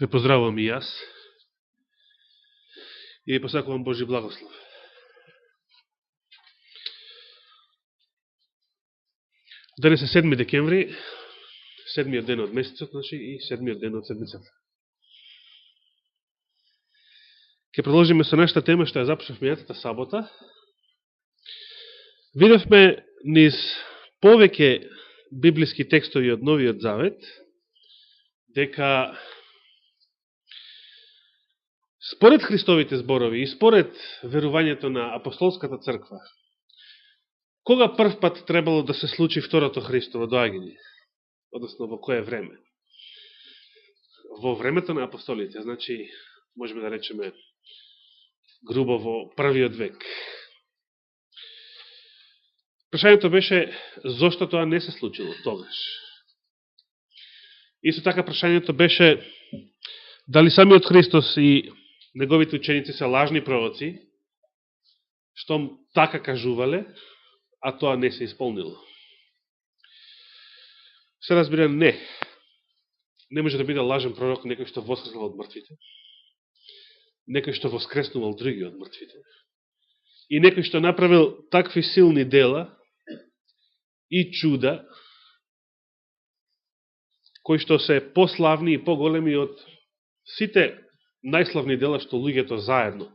Ве поздравувам и јас и ви посакувам Божи благослов. Денес е 7 декември, 7-миот ден од месецот, значи, и 7-миот ден од седмицата. Ке продолжиме со нашата тема, што ја започнавме мејатата сабота. Видовме низ повеќе библиски текстови од Новиот Завет, дека според Христовите зборови и според верувањето на апостолската црква, кога прв пат требало да се случи второто Христово доаѓање? Односно, во кое време? Во времето на апостолите, значи, можеме да речеме грубо во првиот век. Прашањето беше зошто тоа не се случило тогаш. Исто така прашањето беше дали самиот Христос и неговите ученици се лажни пророци, штом така кажувале, а тоа не се исполнило. Се разбира, не. Не може да биде лажен пророк некој што воскреснал од мртвите, некој што воскреснувал други од мртвите, и некој што направил такви силни дела и чуда, кои што се пославни и поголеми од сите најславни дела што луѓето заедно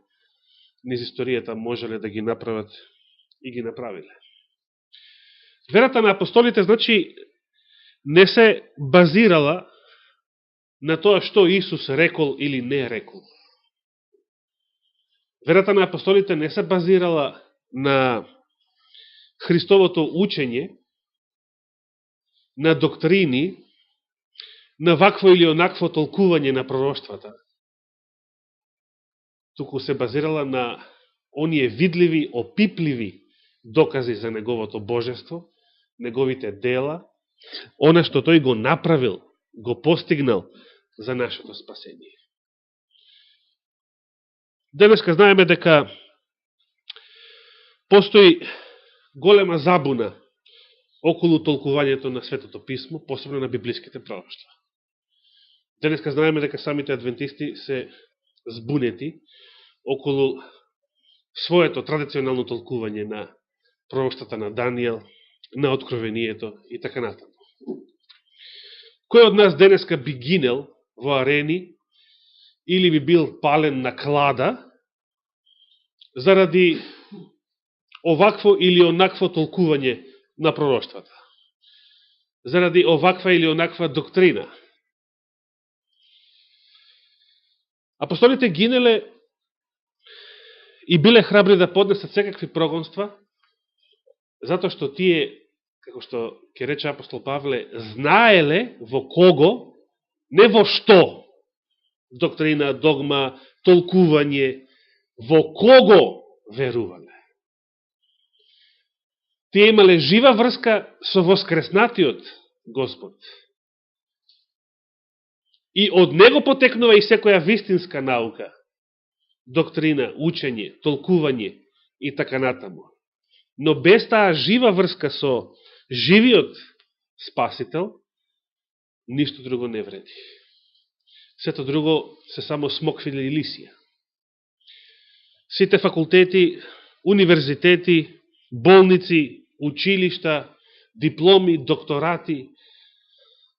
низ историјата можеле да ги направат и ги направиле. Верата на апостолите, значи, не се базирала на тоа што Исус рекол или не рекол. Верата на апостолите не се базирала на Христовото учење, на доктрини, на вакво или онакво толкување на пророштвата, туку се базирала на оние видливи, опипливи докази за неговото божество, неговите дела, она што тој го направил, го постигнал за нашето спасение. Денеска знаеме дека постои голема забуна околу толкувањето на Светото Писмо, посебно на библиските пророштва. Денеска знаеме дека самите адвентисти се збунети околу своето традиционално толкување на пророштвата на Данијел, на Откровението и така натаму. Кој од нас денеска би гинел во арени или би бил пален на клада заради овакво или онакво толкување на пророштвата? Заради оваква или онаква доктрина? Апостолите гинеле и биле храбри да поднесат секакви прогонства, затоа што тие, како што ќе рече апостол Павле, знаеле во кого, не во што, доктрина, догма, толкување, во кого верувале. Тие имале жива врска со воскреснатиот Господ. И од него потекнува и секоја вистинска наука, доктрина, учење, толкување и така натаму. Но без таа жива врска со живиот Спасител, ништо друго не вреди. Сето друго се само смоквили лисија. Сите факултети, универзитети, болници, училишта, дипломи, докторати,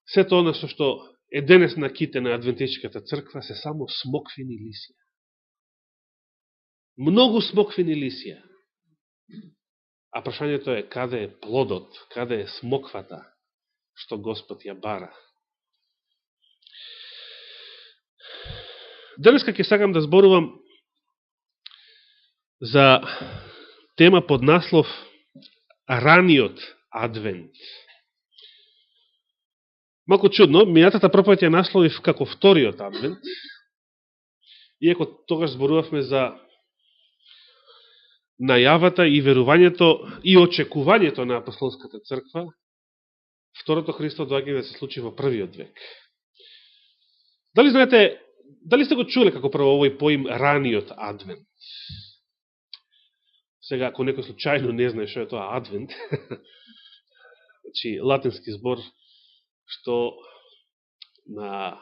сето оно што е денес на ките на Адвентичката црква, се само смоквини лисија. Многу смоквини лисија. А прашањето е каде е плодот, каде е смоквата што Господ ја бара. Денеска ќе сакам да зборувам за тема под наслов Раниот Адвент. Малко чудно, мијатата проповед ја насловив како Вториот Адвент, иако тогаш зборувавме за најавата и верувањето и очекувањето на апостолската црква, Второто Христово доаѓање да се случи во првиот век. Дали знаете, дали сте го чуле како прво овој поим Раниот Адвент? Сега, ако некој случајно не знае што е тоа Адвент, значи латински збор што на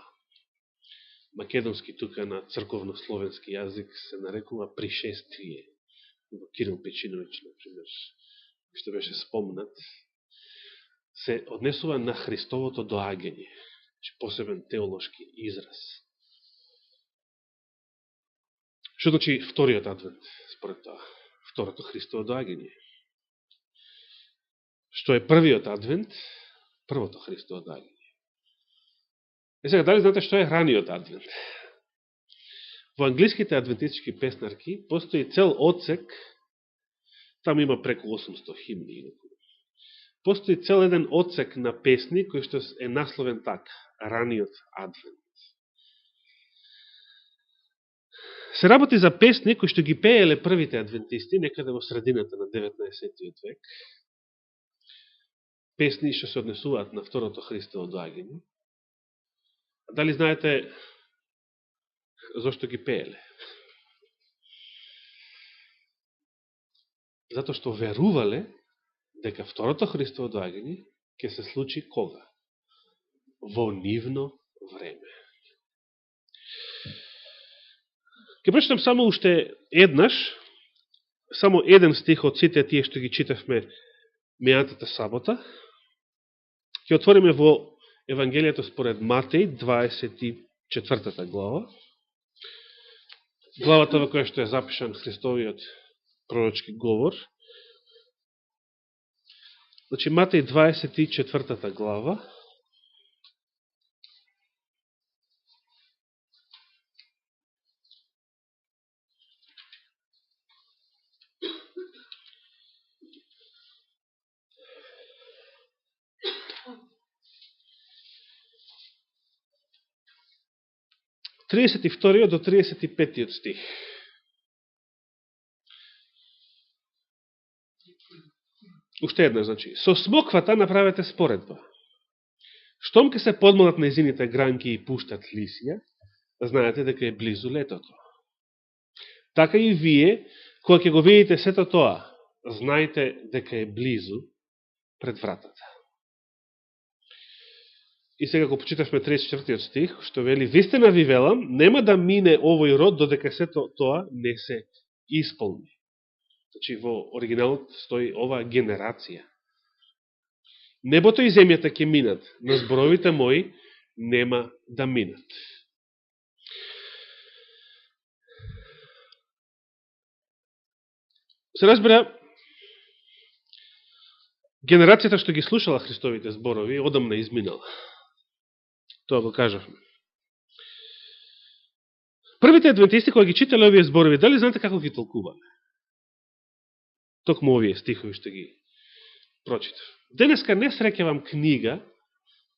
македонски тука на црковно-словенски јазик се нарекува пришествие. Во Кирил Печинович, например, што беше спомнат, се однесува на Христовото доаѓање. Посебен теолошки израз. Што значи вториот адвент, според тоа? Второто Христово доаѓање. Што е првиот адвент? Првото Христово доаѓање. Сега, дали знаете што е раниот адвент? Во англиските адвентистички песнарки постои цел одсек, таму има преку 800 химни. Постои цел еден одсек на песни кој што е насловен така, раниот адвент. Се работи за песни кои што ги пееле првите адвентисти некаде во средината на 19. век. Песни што се однесуваат на второто Христово доаѓање. Дали знаете зошто ги пееле? Затоа што верувале дека второто Христово доаѓање ќе се случи кога? Во нивно време. Ке прочитам само уште еднаш, само еден стих од сите тие што ги читавме мејатата сабота. Ке отвориме во Евангелието според Матеј, 24 глава. Главата во која што е запишан Христовиот пророчки говор. Значи, Матеј 24 глава. Тридесет и вториот до 35 стих. Уште една, значи. Со смоквата направете споредба. Штом ке се подмолат нејзините гранки и пуштат лисија, знаете дека е близу летото. Така и вие, кога ќе го видите сето тоа, знаете дека е близу пред вратата. И сега го почитавме 34 стих, што вели, вистина ви велам, нема да мине овој род додека сето тоа не се исполни. Значи, во оригиналот стои ова генерација. Небото и земјата ќе минат, но зборовите мои нема да минат. Се разбира, генерацијата што ги слушала Христовите зборови одамна изминала. Тоа го кажавме. Првите адвентисти кои ги читале овие зборови, дали знаете како ги толкувале? Токму овие стихови што ги прочитав. Денеска не среќавам книга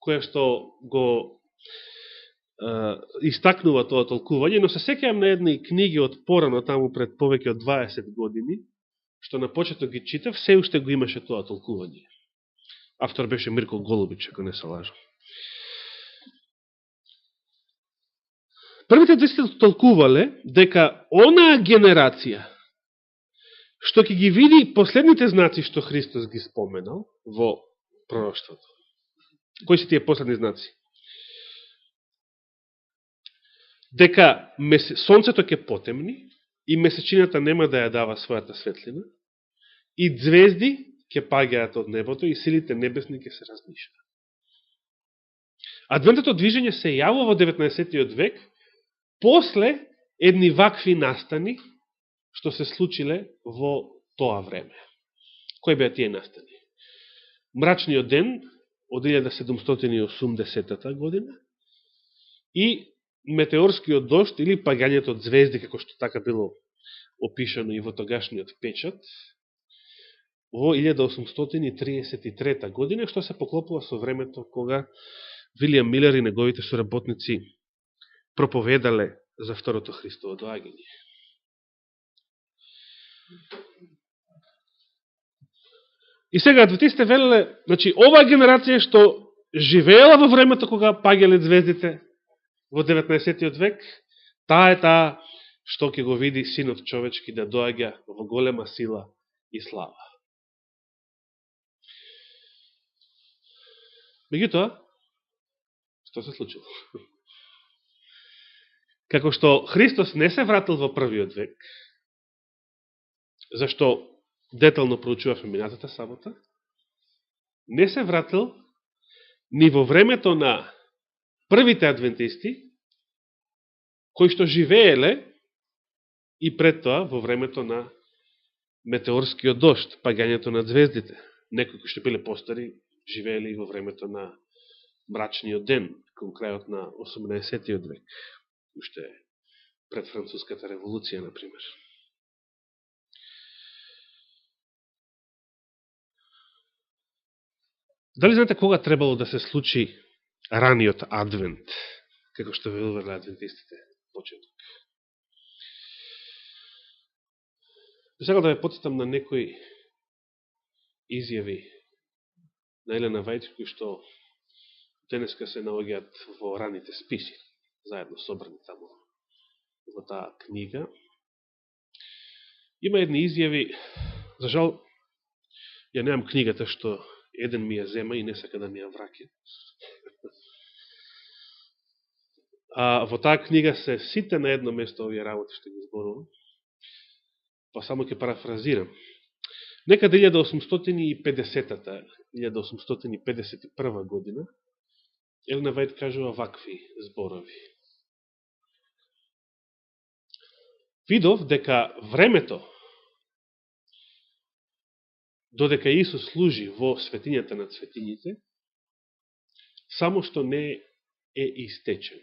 која што го истакнува тоа толкување, но се сеќавам на едни книги од порано, таму пред повеќе од 20 години, што на почеток ги читав, се уште го имаше тоа толкување. Автор беше Мирко Голубич, ако не се лажам. Првите адвентисти толкувале дека онаа генерација што ќе ги види последните знаци што Христос ги споменал во пророштвото. Кои се тие последни знаци? Дека сонцето ќе потемни и месечината нема да ја дава својата светлина и звезди ќе паѓаат од небото и силите небесни ќе се разнишат. Адвентното движење се јавува во 19. век после едни вакви настани што се случиле во тоа време. Кои беа тие настани? Мрачниот ден од 1780 година и метеорскиот дожд или паѓањето од звезди, како што така било опишано и во тогашниот печат, во 1833 година, што се поклопува со времето кога Вилијам Милер и неговите соработници проповедале за второто Христово доаѓање. И сега адвентистите велеле, значи оваа генерација што живеела во времето кога паѓале звездите во 19. век, таа е таа што ќе го види Синот човечки да доаѓа во голема сила и слава. Меѓутоа, што се случило? Како што Христос не се вратил во првиот век, зашто детално проучувавме минатата сабота, не се вратил ни во времето на првите адвентисти, кои што живееле и пред тоа во времето на метеорскиот дожд, пагањето на звездите. Некои кои што биле постари, живееле и во времето на мрачниот ден, кон крајот на 18-тиот век, уште пред Француската револуција, например. Дали знаете кога требало да се случи раниот адвент, како што велувале адвентистите почеток? Сега да ве потсетам на некои изјави на Елена Вајд, кои што денеска се наоѓаат во раните списи, заедно собрани таму во таа книга. Има едни изјави, за жал, ја немам книгата што еден ми ја зема и не сака да ми ја враќа. А во таа книга се сите на едно место овие работи што ги зборувам, па само ќе парафразирам. Некаде 1850-та, 1851 година, Елена Вајд кажува вакви зборови. Видов дека времето додека Исус служи во светињата на светињите, само што не е истечено,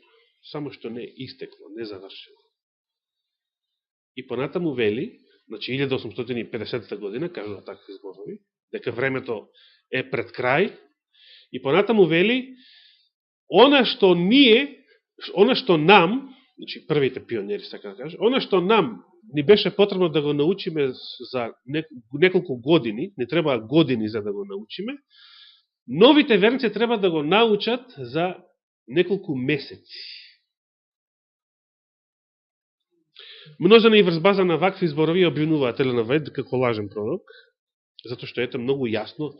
само што не е истекло, не завршило. И понатаму вели, значи 1850 година, кажува такви зборови, дека времето е пред крај, и понатаму вели, она што нам, значи првите пионери, така да кажа, она што нам ни беше потребно да го научиме за неколку години, не треба години за да го научиме, новите верници треба да го научат за неколку месеци. Множена и врз база на вакви зборови обвинуваат Елена Вајд како лажен пророк, затоа што ете многу јасно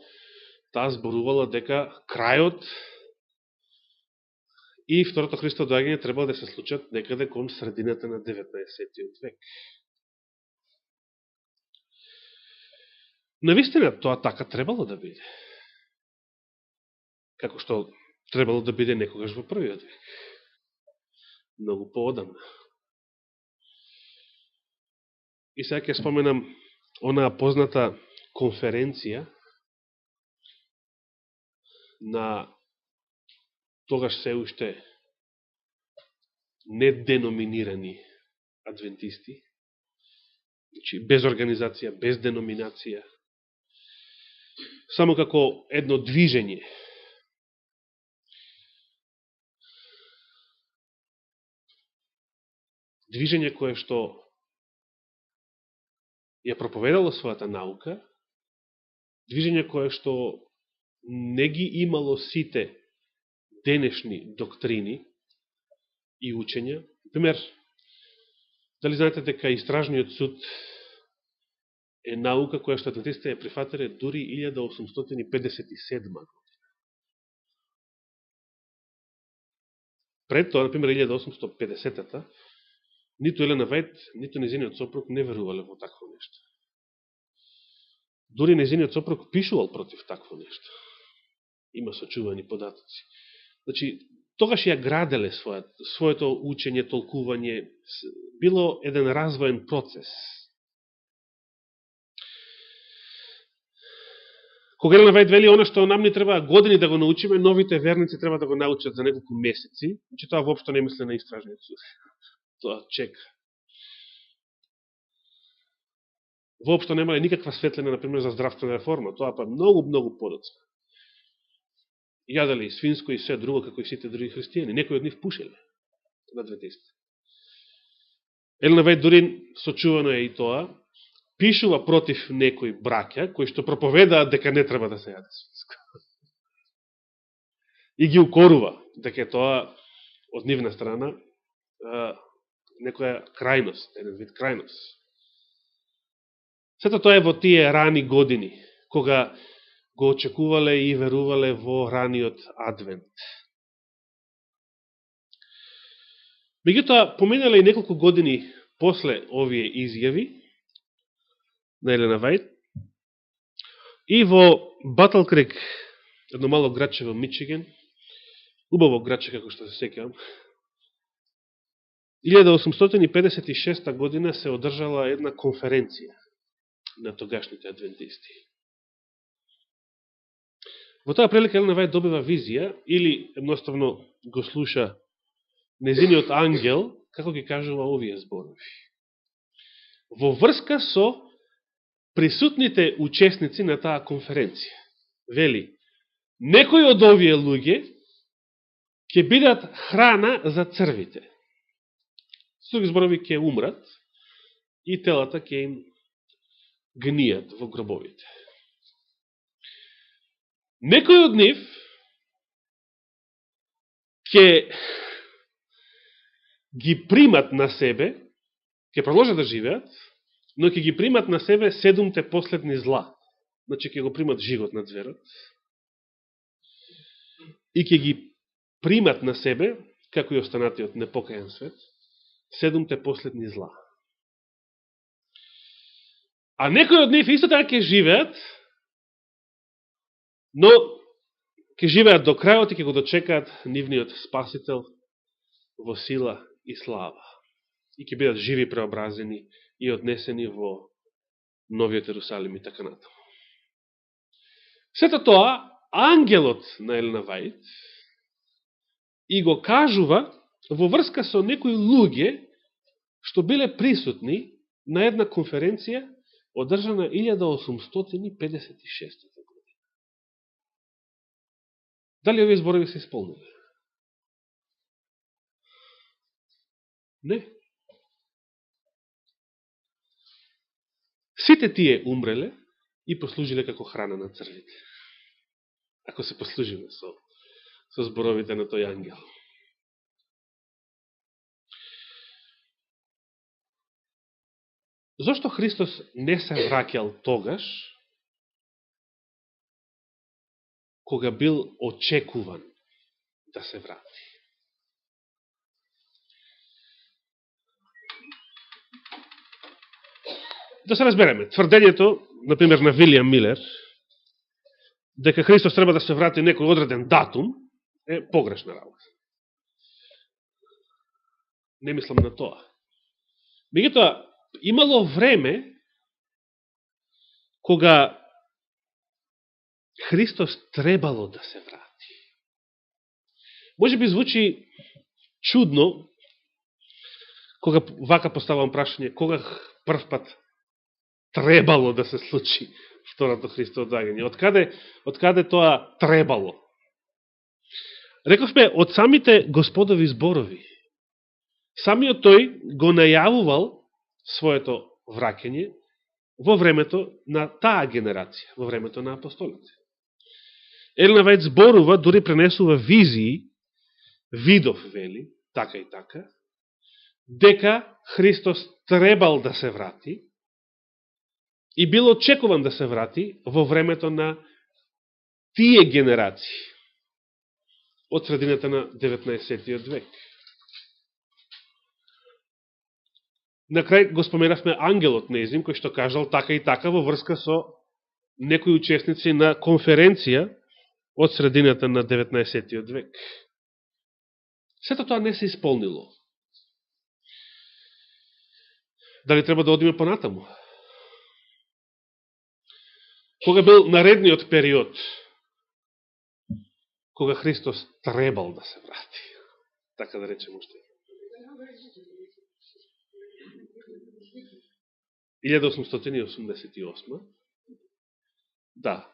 таа зборувала дека крајот и второто Христово доаѓање требало да се случат некаде кон средината на 19. век. Навистина, тоа така требало да биде. Како што требало да биде некогаш во првиот век. Многу поодамна. И сега ќе споменам онаа позната конференција на тогаш се уште неденоминирани адвентисти, значи без организација, без деноминација, само како едно движење. Движење кое што ја проповедало својата наука, движење кое што не ги имало сите денешни доктрини и учења. Пример, дали знаете дека истражниот суд е наука која што адвентистите ја прифатиле дури 1857 година. Пред тоа, например, 1850-та, ниту Елена Вајд, ниту незиниот сопруг не верувале во такво нешто. Дури незиниот сопруг пишувал против такво нешто. Има сочувани податоци. Значи, тогаш ја граделе своето учење, толкување, било еден развоен процес. Кога Елена Вајд вели, она што нам не треба години да го научиме, новите верници треба да го научат за неколку месеци, значи тоа воопшто не мисли на истражниот суд. Тоа чека. Воопшто немале никаква светлина, например, за здравствена реформа. Тоа па многу подоцна. Јадали свинско и се друго, како и сите други христијани. Некои од нив пушеле на адвентисти. Елена Вајд дури сочувано е и тоа, пишува против некои браќа, кои што проповедаат дека не треба да се јаде свинско. И ги укорува дека тоа од нивна страна некоја крајност, еден вид крајност. Сето тоа е во тие рани години, кога го очекувале и верувале во раниот адвент. Меѓутоа, поминале и неколку години после овие изјави на Елена Вајт, и во Батл Крик, едно мало градче во Мичиген, убаво градче како што се сеќавам, 1856 година се одржала една конференција на тогашните адвентисти. Во таа прилика Елена Вајт добива визија, или едноставно го слуша незиниот ангел, како ги кажува овие зборови. Во врска со присутните учесници на таа конференција. Вели, некои од овие луѓе ќе бидат храна за црвите. Со други зборови, ќе умрат и телата ќе им гнијат во гробовите. Некои од нив ќе ги примат на себе, ќе продолжат да живеат, но ќе ги примат на себе 7 последни зла. Значи ќе го примат живот на зверот и ќе ги примат на себе, како и останатиот непокајан свет, 7 последни зла. А некои од нив исто така ќе живеат, но ќе живеат до крајот и ќе го дочекаат нивниот спасител во сила и слава. И ќе бидат живи, преобразени и однесени во новиот Ерусалим и така натаму. Сето тоа, ангелот на Елена Вајт и го кажува во врска со некои луѓе што биле присутни на една конференција одржана 1856 година. Дали овие зборови се исполнили? Не. Сите тие умреле и послужиле како храна на црвите. Ако се послужиме со зборовите на тој ангел. Зошто Христос не се враќал тогаш, кога бил очекуван да се врати? Да се разбереме, тврдењето, например, на Вилијам Милер, дека Христос треба да се врати некој одреден датум, е погрешна работа. Не мислам на тоа. Меѓутоа, имало време кога Христос требало да се врати. Може би звучи чудно, кога вака поставам прашање, кога прв пат требало да се случи второто Христово доаѓање. Откаде тоа требало? Рековме, од самите Господови зборови. Самиот тој го најавувал своето враќање во времето на таа генерација, во времето на апостолите. Елена Вајт зборува, дури пренесува визии, видов, вели, така и така, дека Христос требал да се врати и бил очекуван да се врати во времето на тие генерации од средината на 19. век. На крај го споменавме ангелот неизим, кој што кажал така и така во врска со некои учесници на конференција од средината на 19. век. Сето тоа не се исполнило. Дали треба да одиме понатаму? Кога бил наредниот период, кога Христос требал да се врати, така да речем уште. 1888. Да.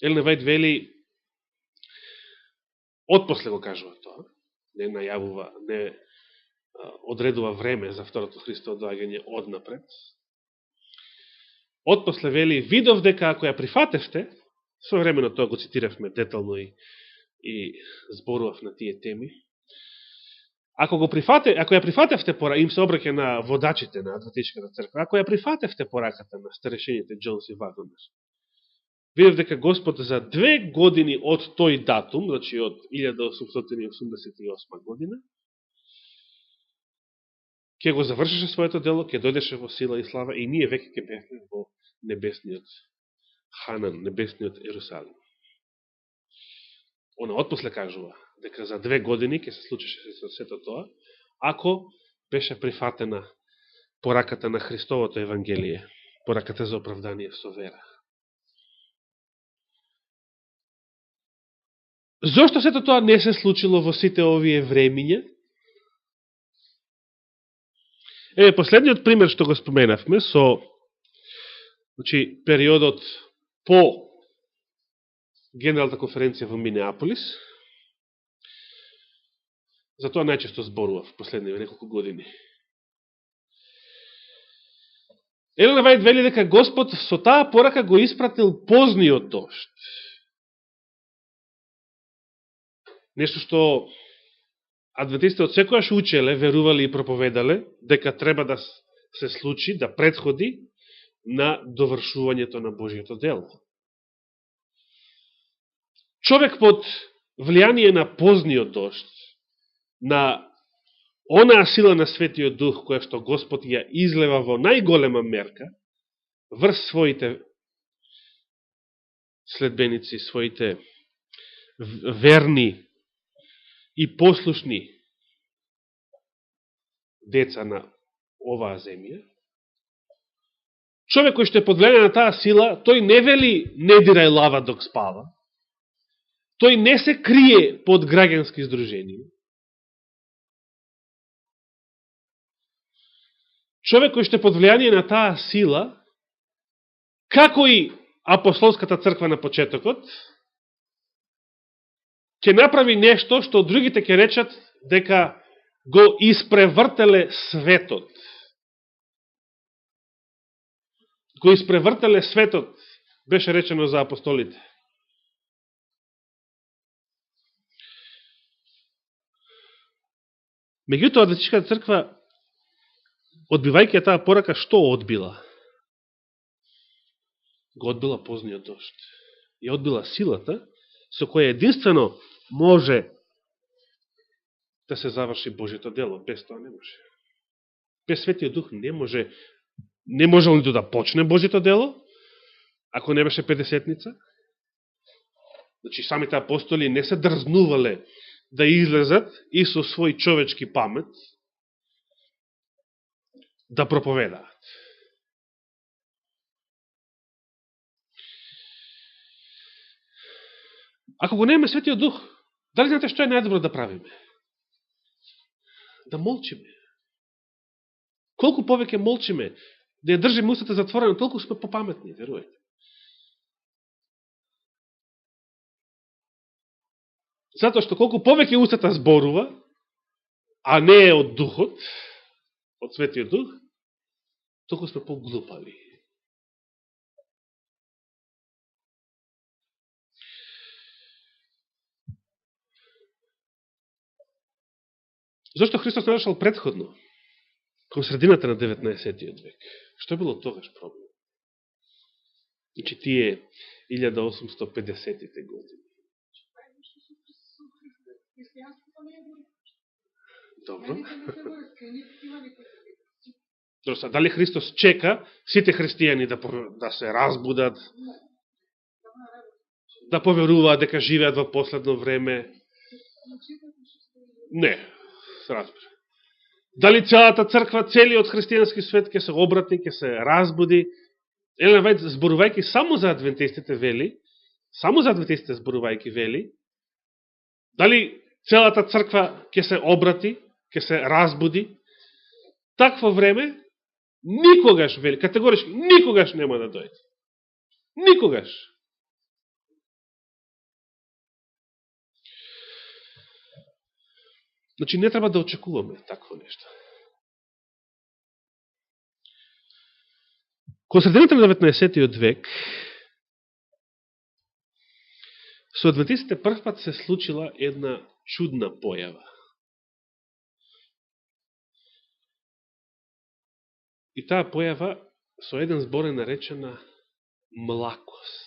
Елена Вајт вели, отпосле го кажува тоа, не најавува, не одредува време за второто Христово доаѓање однапред. Отпосле вели, видов дека ако ја прифатевте, современо тоа го цитиравме детално и зборував на тие теми, ако ја прифатевте им се обраќа на водачите на Адвентичката црква, ако ја прифатевте пораката на старешените Джонс и Вагонер, видев дека Господ за 2 години од тој датум, значи од 1888 година, ќе го завршеше своето дело, ќе дојдеше во сила и слава и ние веќе ќе бевме во небесниот Ханан, небесниот Ерусалим. Она отпосле кажува дека за 2 години ќе се случеше сето тоа, ако беше прифатена пораката на Христовото Евангелие, пораката за оправдание со вера. Зошто сето тоа не се случило во сите овие времиња? Последниот пример што го споменавме со периодот по Генералната конференција во Минеаполис, за тоа најчесто зборував в последниве неколку години. Елена Вајд вели дека Господ со таа порака го испратил позниот дожд. Нешто што адвентистите од секојаш учеле, верувале и проповедале, дека треба да се случи, да претходи на довршувањето на Божието дело. Човек под влијание на позниот дожд, на онаа сила на Светиот Дух, која што Господ ја излева во најголема мерка, врз своите следбеници, своите верни и послушни деца на оваа земја, човек кој што е под влијание на таа сила, тој не вели не дирај лава док спава, тој не се крие под граѓански издруженија. Човек кој што е под влијание на таа сила, како и апостолската црква на почетокот, ќе направи нешто што другите ќе речат дека го испревртеле светот. Го испревртеле светот, беше речено за апостолите. Меѓутоа, Адвентичката црква, одбивајќи таа порака, што одбила? Го одбила позниот дожд. Ја одбила силата со која единствено може да се заврши Божието дело. Без тоа не може. Без Светиот Дух не може нито да почне Божието дело, ако не беше педесетница. Значи, самите апостоли не се дрзнувале да излезат и со свој човечки памет да проповедаат. Ако го немаме Светиот Дух, дали знаете што е најдобро да правиме? Да молчиме. Колку повеќе молчиме, да ја држиме устата затворена, толку сме попаметни, верувајте. Затоа што колку повеќе устата зборува, а не е од Духот, од Светиот Дух, толку сме поглупави. Зошто Христос не дошол предходно, кон средината на 19. век? Што било тогаш проблем? Значи, тие 1850-тите години. Добро. Дали Христос чека сите христијани да се разбудат, да поверуваат дека живеат во последно време? Не, се разбира. Дали целата црква, целиот христијански свет ќе се обрати, ќе се разбуди? Елена Вајд, зборувајќи само за адвентистите, вели, само за адвентистите зборувајќи, вели, дали целата црква ќе се обрати, ќе се разбуди? Такво време никогаш, вели, категорички, никогаш нема да дојде. Никогаш. Значи, не треба да очекуваме такво нешто. Кон средината на 19. век, со адвентистите прв пат се случила една чудна појава. И таа појава со еден збор е наречена млакост.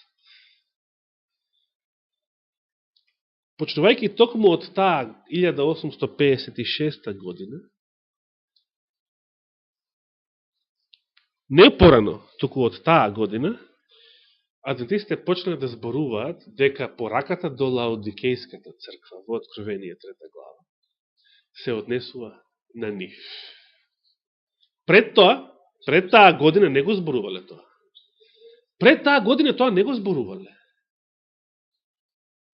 Почнувајќи токму од таа 1856 година, Не порано, туку од таа година, адвентистите почнаа да зборуваат дека пораката до Лаодикејската црква во Откровение 3 глава се однесува на нив. Пред таа година не го зборувале тоа. Пред таа година тоа не го зборувале.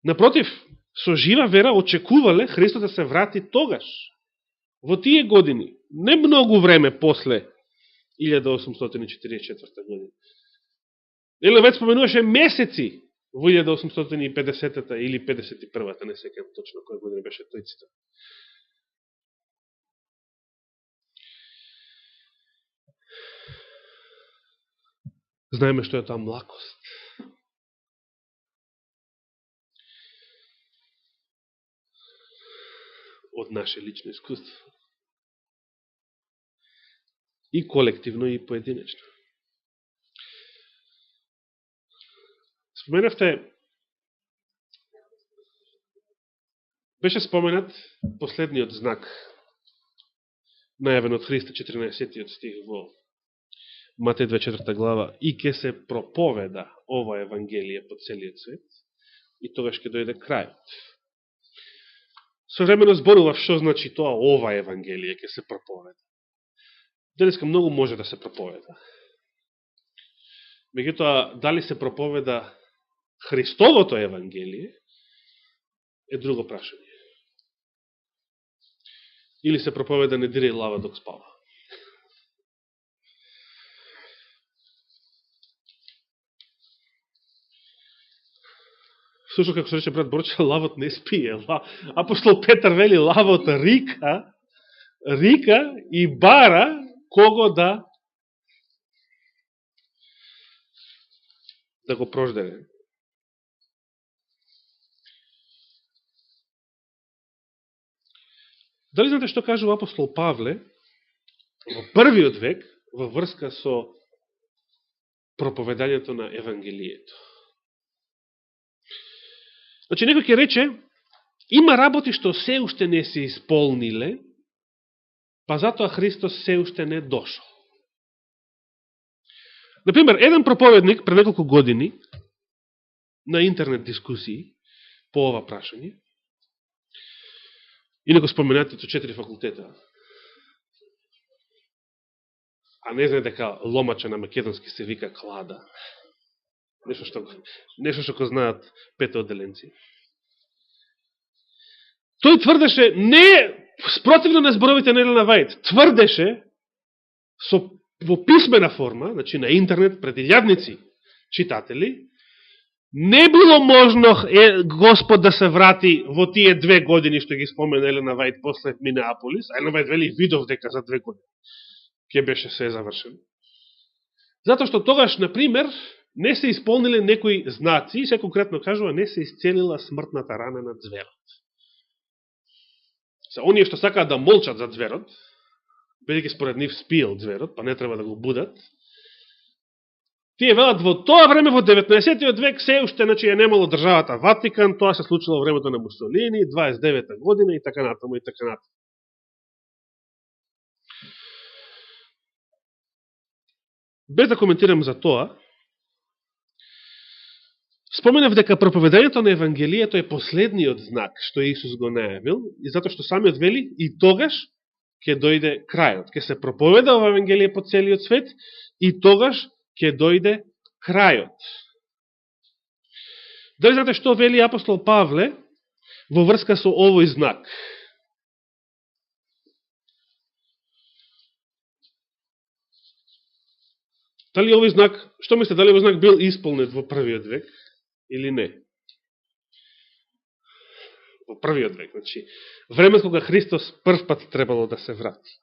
Напротив, со жива вера очекувале Христос да се врати тогаш, во тие години, не многу време после 1844 година. Или веќе споменуваше месеци во 1850-та или 51-та, не секам точно која година беше тој цитат. Знаеме што е тоа млакост. Од наше лично искуство. И колективно, и поединечно. Споменавте, беше споменат последниот знак, најавен од Христа, 14 стих во Матеј 24 глава, и ке се проповеда ова Евангелие по целиот свет, и тогаш ќе дојде крајот. Современо зборував што значи тоа ова Евангелие ќе се проповеда. Денеска многу може да се проповеда. Меѓутоа, дали се проповеда Христовото Евангелие е друго прашање. Или се проповеда не дири лава док спава. Слушно како се рече брат Борче, лавот не спие. Апостол Петар вели, лавот рика и бара кого да го прождене. Дали знаете што кажува апостол Павле во првиот век во врска со проповедањето на Евангелието? Значи, некој ќе рече, има работи што се уште не се исполниле, па затоа Христос се уште не дошол. Например, еден проповедник пред неколку години на интернет дискусии по ова прашање, инако споменатите 4 факултета, а не знае дека ломача на македонски се вика клада, нешто што го знаат петоотделенци. Тој тврдеше, не спротивно на зборовите на Елена Вајд, тврдеше во писмена форма, значи на интернет, пред илјадници читатели, не било можно Господ да се врати во тие 2 години што ги спомена Елена Вајд после Минеаполис, а Елена Вајд вели видов дека за 2 години ќе беше се завршено. Затоа што тогаш, например, не се исполниле некои знаци, и се конкретно кажува, не се исцелила смртната рана на зверот. Оние што сакаат да молчат за зверот, бидејќи според нив спиел зверот, па не треба да го будат, тие велат во тоа време, во 19. век, се уште ја немало државата Ватикан, тоа се случило во времето на Мусолини, 29 година и така натаму, и така натаму. Без да коментирам за тоа, споменав дека проповедањето на Евангелието е последниот знак што Исус го најавил, и затоа што самиот вели, и тогаш ќе дојде крајот. Ќе се проповеда ова Евангелие по целиот свет, и тогаш ќе дојде крајот. Дали знаете што вели апостол Павле во врска со овој знак? Дали овој знак, што мислите, дали овој знак бил исполнет во првиот век или не? Во првиот век, значи, времето кога Христос прв пат требало да се врати.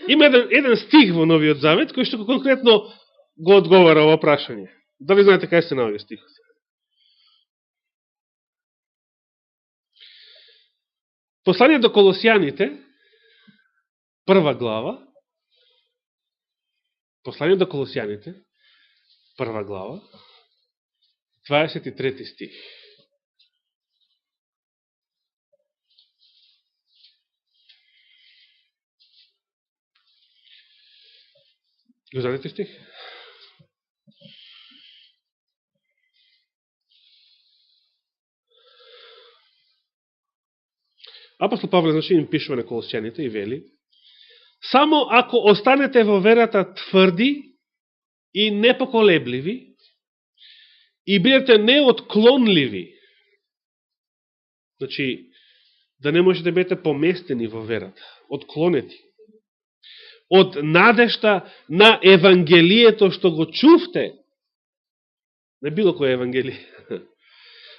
Има еден стих во Новиот Завет, кој што конкретно го одговара ова прашање. Дали знаете кај се наоѓа стихот? Послание до Колосијаните, прва глава, Послание до Колосијаните, прва глава, 23 стих. Го знаете стих? Апостол Павле, значи, им пишува на Колосјаните и вели: само ако останете во верата тврди и непоколебливи и бидете неотклонливи, значи, да не можете да бидете поместени во верата, отклонети, од надежта на Евангелието што го чувте, не било кој Евангелие,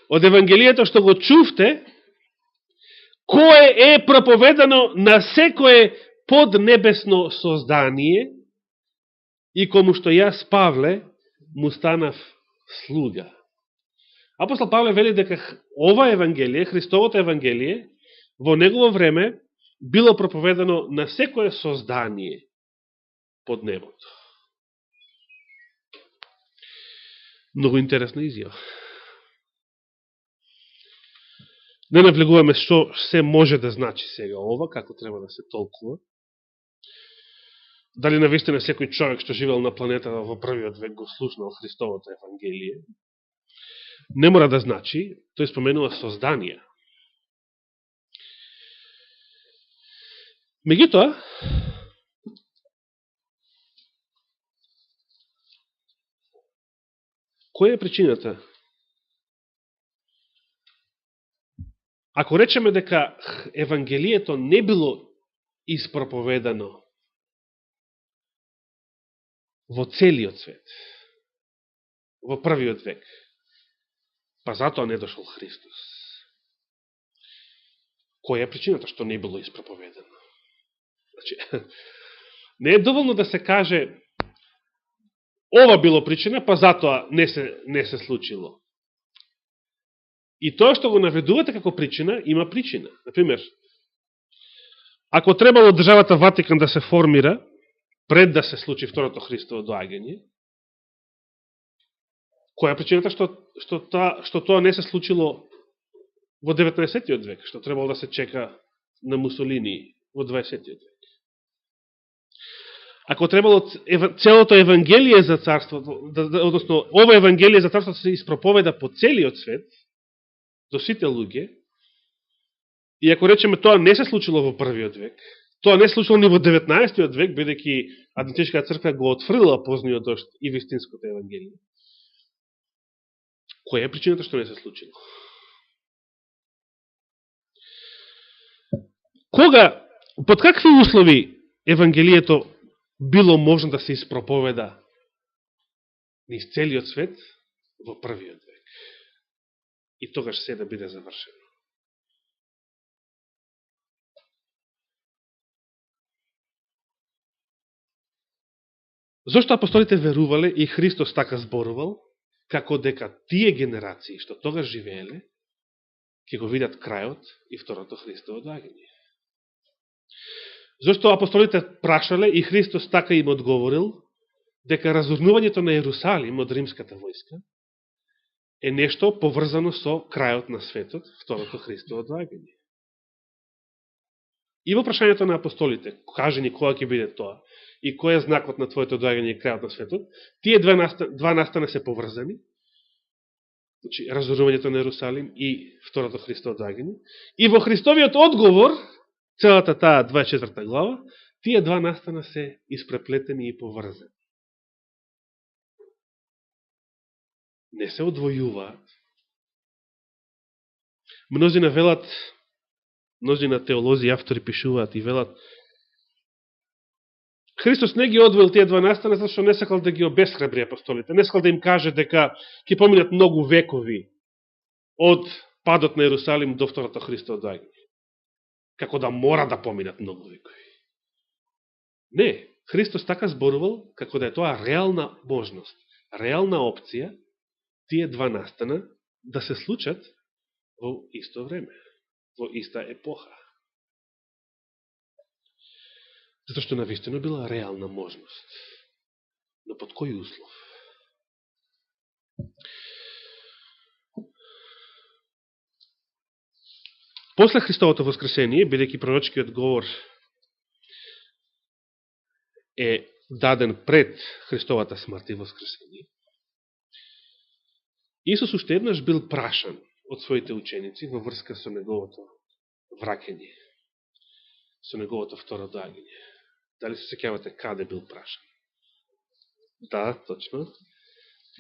од Евангелието што го чувте, кое е проповедано на секое поднебесно создание и кому што јас, Павле, му станав слуга. Апостол Павле вели дека ова Евангелие, Христовото Евангелие, во негово време било проповедано на секое создание под небото. Многу интересна изјава. Не навлегуваме што се може да значи сега ова, како треба да се толкува. Дали навистина секој човек што живел на планетата во првиот век го слушнал Христовото Евангелие. Не мора да значи, тој споменува созданија. Меѓутоа, која е причината? Ако речеме дека Евангелието не било испроповедано во целиот свет, во првиот век, па затоа не дошол Христос. Која е причината што не било испроповедано? Значи, не е доволно да се каже ова било причина, па затоа не се случило. И тоа што го наведувате како причина, има причина. Например, ако требало државата Ватикан да се формира пред да се случи второто Христово доаѓање, која е причината што тоа не се случило во 19. век, што требало да се чека на Мусолини во 20. век? Ако требало целото Евангелие за царството, односно ова Евангелие за царството се испроповеда по целиот свет, до сите луѓе, и ако речеме тоа не се случило во првиот век, тоа не се случило ни во 19. век, бидејќи Адвентичката црква го отфрлила позниот дожд и вистинското Евангелие. Која е причината што не се случило? Кога, под какви услови Евангелието било можно да се испроповеда низ целиот свет во првиот век? И тогаш се да биде завршено. Зошто апостолите верувале и Христос така зборувал, како дека тие генерации што тогаш живееле, ќе го видат крајот и второто Христово доаѓање? Зошто апостолите прашале и Христос така им одговорил дека разурнувањето на Јерусалим од римската војска е нешто поврзано со крајот на светот, второто Христово доаѓање. И во прашањето на апостолите, кажи ни кога ќе биде тоа и кој е знакот на твоето доаѓање и крајот на светот, тие два настана се поврзани, значи разурнувањето на Јерусалим и второто Христово доаѓање. И во Христовиот одговор, целата таа 24 глава, тие два настана се испреплетени и поврзани. Не се одвојуваат. Мнозина велат, мнозина теолози, автори пишуваат и велат, Христос не ги одвоил тие два настана, зашто не сакал да ги обесхрабри апостолите. Не сакал да им каже дека ќе поминат многу векови од падот на Јерусалим до второто Христово доаѓање. Како да мора да поминат многу векови. Не, Христос така зборувал, како да е тоа реална можност, реална опција, тие два настана да се случат во исто време, во иста епоха. Зато што навистина била реална можност. Но под кој услов? После Христовото воскресение, бидејќи пророчкиот говор е даден пред Христовата смрт и воскресение, Исус уште еднаш бил прашан од своите ученици во врска со неговото враќање, со неговото второ доаѓање. Дали се сеќавате каде бил прашан? Да, точно.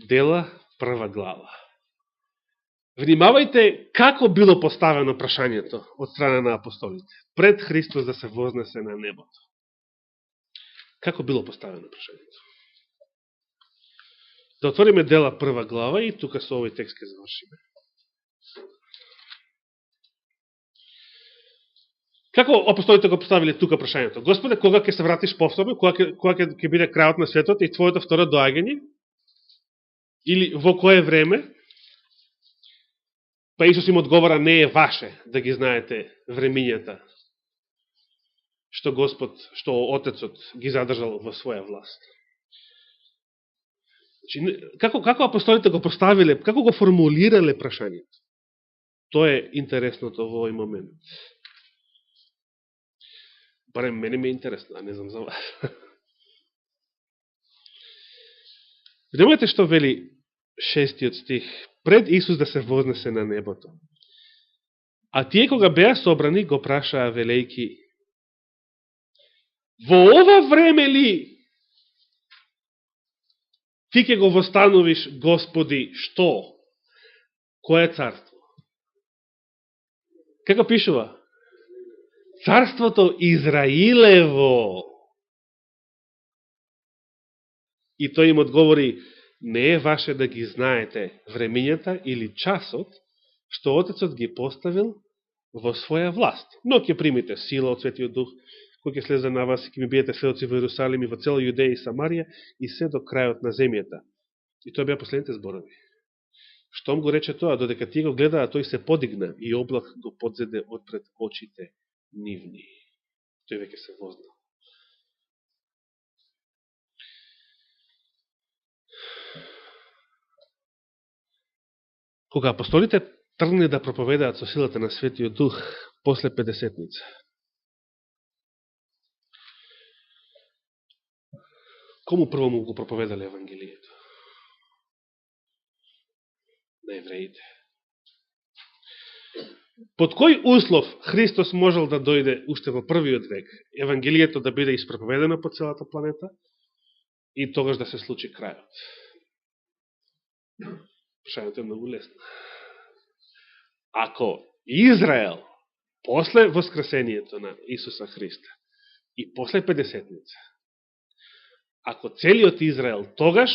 Дела 1 глава. Внимавајте како било поставено прашањето од страна на апостолите пред Христос да се вознесе на небото. Како било поставено прашањето? Да отвориме Дела 1 глава и тука со овој текст ќе завршиме. Како апостолите го поставиле тука прашањето? Господе, кога ќе се вратиш повторно, кога ќе биде крајот на светот и твоето второ доаѓање? Или во кое време? Па Исус им одговора, не е ваше да ги знаете времињата што Господ, што Отецот ги задржал во своја власт. Значи, како апостолите го поставиле, како го формулирале прашањето? Тоа е интересното во овој момент. Барем мене ми е интересно, а не знам за вас. Внимавајте што вели 6 стих. Пред Исус да се вознесе на небото. А тие кога беа собрани, го прашаа велејки, во ова време ли ти ќе го востановиш, Господи, што? Кое царство? Како пишува? Царството Израилево. И тој им одговори, не е ваше да ги знаете времињата или часот, што Отецот ги поставил во своја власт. Но ќе примите сила од Светиот Дух, кој ќе слезе на вас и ќе ми биете сведоци во Иерусалим и во цела Јудеја и Самарија и се до крајот на земјата. И тоа беа последните зборови. Штом го рече тоа, додека тие го гледаа, тој се подигна и облак го подзеде отпред очите нивни. Тој веќе се вознал. Кога апостолите тргнале да проповедаат со силата на Светиот Дух после Педесетница, кому прво му го проповедале Евангелието? На евреите. Под кој услов Христос можел да дојде уште во првиот век, Евангелието да биде испроповедено по целата планета и тогаш да се случи крајот? Прашањето е многу лесно. Ако Израел, после воскресението на Исуса Христа и после Педесетница, ако целиот Израел тогаш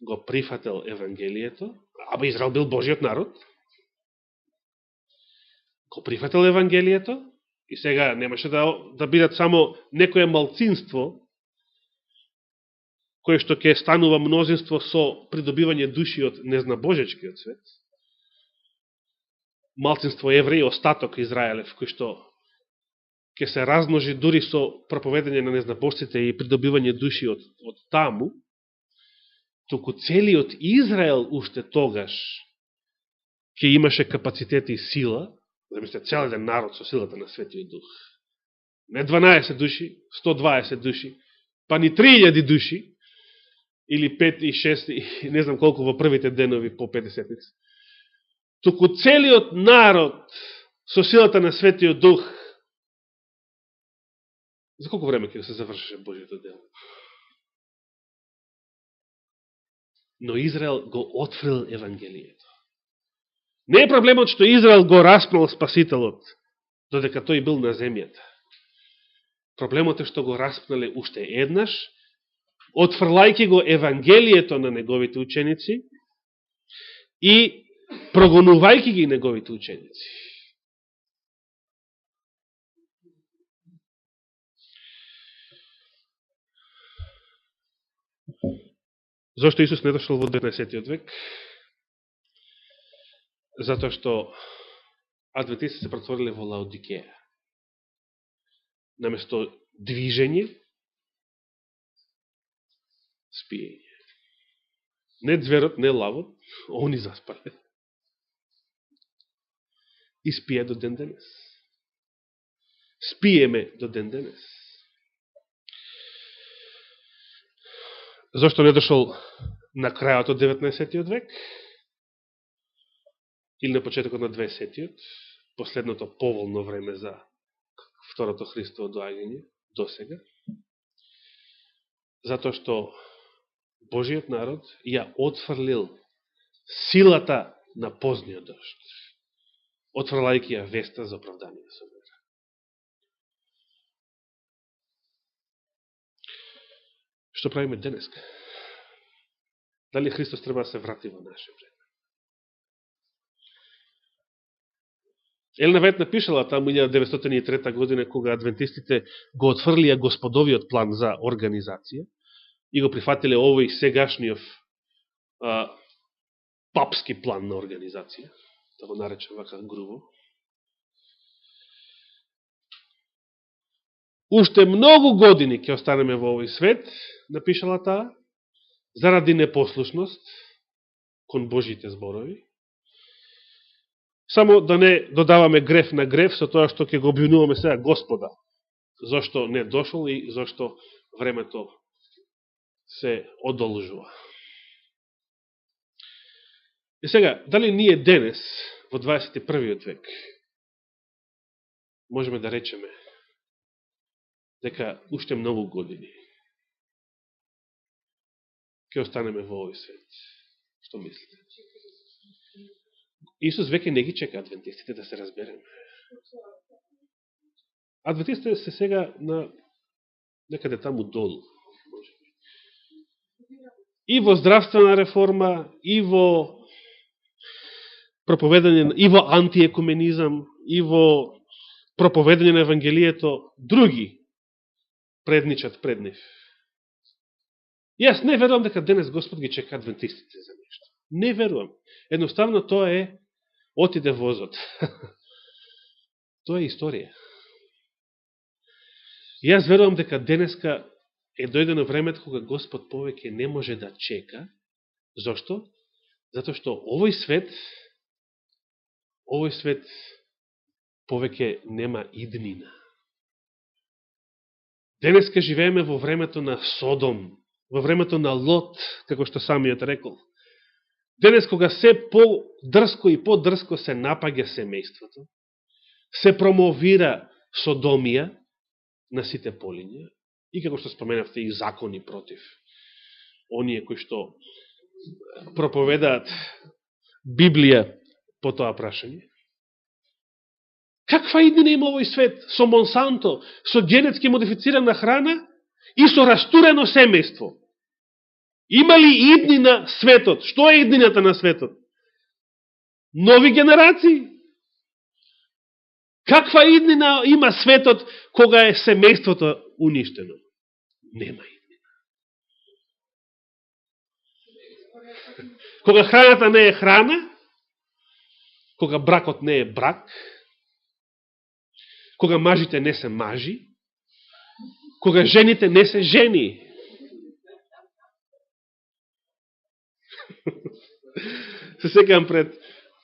го прифател Евангелието, аба Израел бил Божиот народ, го прифател Евангелието и сега немаше да бидат само некое малцинство кое што ќе станува мнозинство со придобивање души од незнабожечкиот свет, малцинство евреи, остаток Израелев, кој што ќе се размножи дури со проповедање на незнабожците и придобивање души од таму, туку целиот Израел уште тогаш ќе имаше капацитет и сила, замислите, цел еден народ со силата на Светиот Дух. Не 12 души, 120 души, па ни 3000 души, или 5 и 6, и не знам колку во првите денови по 50-ница. Туку целиот народ со силата на Светиот Дух. За колку време ќе се завршеше Божиото дело? Но Израел го отфрил Евангелието. Не е проблемот што Израел го распнал Спасителот, додека тој бил на земјата. Проблемот е што го распнале уште еднаш, отфрлајќи го Евангелието на неговите ученици и прогонувајќи ги неговите ученици. Зошто Исус не дошол во 19. век? Затоа што адвентисти се претвориле во Лаодикеја. Наместо движење, спиење. Не зверот, не лавот, они заспале. И спие до ден денес. Спиеме до ден денес. Зошто не дошол на крајот од 19. век или на почетокот на 20. последното поволно време за второто Христово доаѓање до сега? Затоа што Божиот народ ја отфрлил силата на позниот дожд, отфрлајќи ја веста за оправдание со вера. Што правиме денеска? Дали Христос треба да се врати во наше време? Елена Вајт напишала таму 1903 година, кога адвентистите го отфрлија Господовиот план за организација и го прифатиле овој сегашниот папски план на организација, да го наречем вака грубо. Уште многу години ќе останеме во овој свет, напишала таа, заради непослушност кон Божите зборови. Само да не додаваме греф на греф со тоа што ќе го обвинуваме сега Господа, зашто не дошол и зашто времето се одолжува. И сега, дали ние денес, во 21. век, можеме да речеме дека уште многу години ќе останеме во овој свет? Што мислите? Исус веќе не ги чека адвентистите, да се разбереме. Адвентистите се сега на некаде таму долу. И во здравствена реформа, и во проповедање, и во антиекуменизам, и во проповедање на Евангелието, други предничат пред нив. Јас не верувам дека денес Господ ги чека адвентистите за нешто. Не верувам. Едноставно тоа е отиде возот. Тоа е историја. Јас верувам дека денеска е дојдено времето кога Господ повеќе не може да чека. Зошто? Затоа што овој свет повеќе нема иднина. Денеска живееме во времето на Содом, во времето на Лот, како што самиот рекол. Денес кога се по-дрско и по-дрско се напаѓа семејството, се промовира содомија на сите полиња, и како што споменавте и закони против оние кои што проповедаат Библија по тоа прашање. Каква иднина има овој свет со Монсанто, со генетски модифицирана храна и со растурено семејство? Има ли иднина светот? Што е иднината на светот? Нови генерации? Каква иднина има светот кога е семејството уништено? Нема иднина. Кога храната не е храна, кога бракот не е брак, кога мажите не се мажи, кога жените не се жени. Се секам пред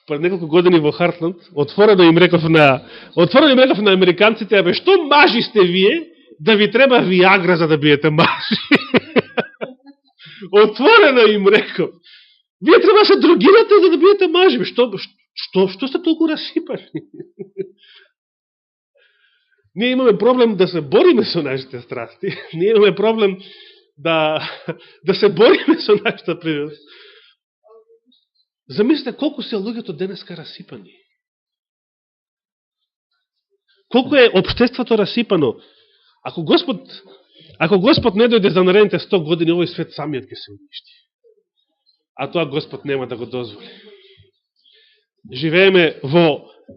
неколку години во Хартланд, отворено им реков на американците, абе, што мажи сте вие, да ви треба виагра за да биете мажи? Отворено им реков. Вие треба да се другирате за да биете мажи. Што сте толку расипани? Ние имаме проблем да се бориме со нашите страсти. Ние имаме проблем да се бориме со нашата природа. Замислите колку се луѓето денеска расипани. Колку е општеството расипано. Ако Господ не дојде за наредните 100 години, овој свет самиот ќе се уништи. А тоа Господ нема да го дозволи. Живееме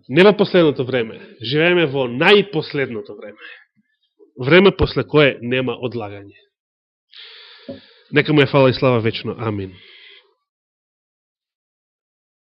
не во последното време, живееме во најпоследното време. Време после кое нема одлагање. Нека му е фала и слава вечно. Амин.